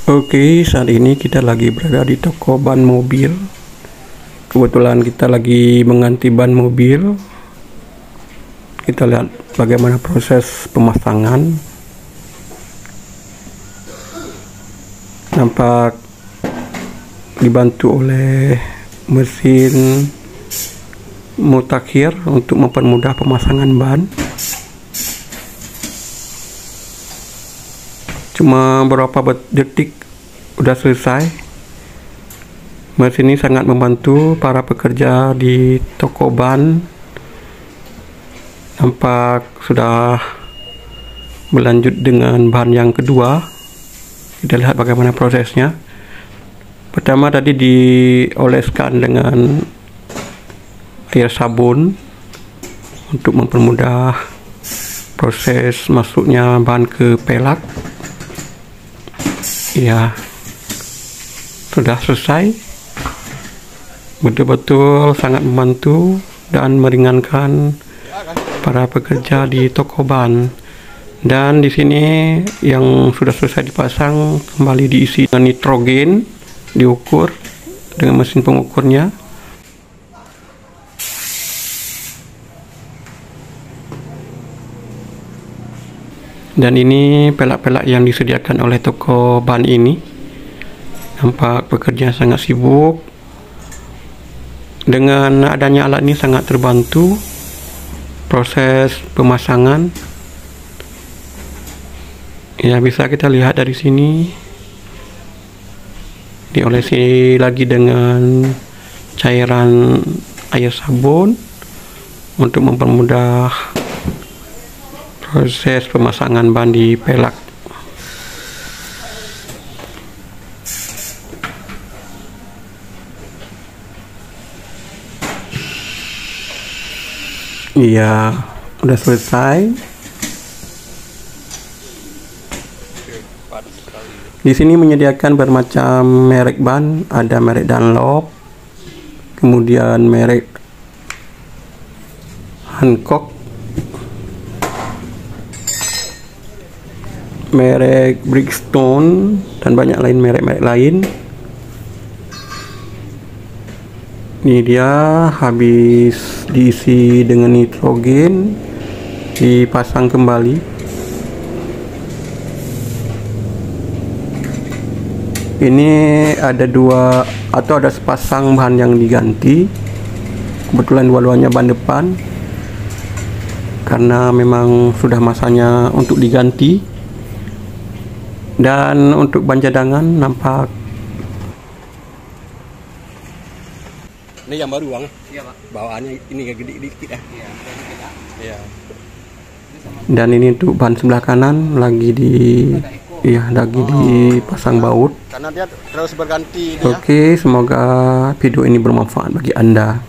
Oke, saat ini kita lagi berada di toko ban mobil. Kebetulan kita lagi mengganti ban mobil. Kita lihat bagaimana proses pemasangan. Nampak dibantu oleh mesin mutakhir untuk mempermudah pemasangan ban. Cuma beberapa detik udah selesai. Mesin ini sangat membantu para pekerja di toko ban. Nampak sudah berlanjut dengan ban yang kedua. Kita lihat bagaimana prosesnya. Pertama tadi dioleskan dengan air sabun untuk mempermudah proses masuknya ban ke pelak. Ya, sudah selesai. Betul-betul sangat membantu dan meringankan para pekerja di toko ban. Dan di sini yang sudah selesai dipasang kembali diisi dengan nitrogen, diukur dengan mesin pengukurnya. Dan ini pelak-pelak yang disediakan oleh toko ban ini. Nampak pekerja sangat sibuk. Dengan adanya alat ini sangat terbantu proses pemasangan. Ya, bisa kita lihat dari sini. Diolesi lagi dengan cairan air sabun untuk mempermudah proses pemasangan ban di pelak. Iya, udah selesai. Di sini menyediakan bermacam merek ban, ada merek Dunlop, kemudian merek Hancock, merek Bridgestone, dan banyak lain merek-merek lain. Ini dia habis diisi dengan nitrogen, dipasang kembali. Ini ada dua atau ada sepasang ban yang diganti. Kebetulan dua-duanya ban depan, karena memang sudah masanya untuk diganti. Dan untuk ban cadangan nampak ini yang baru, Bang. Iya, Pak. Bawaannya ini agak gede dikit ya. Iya, dikit ya. Iya. dan ini untuk ban sebelah kanan lagi dipasang baut. Karena dia terus berganti dia. Oke, semoga video ini bermanfaat bagi Anda.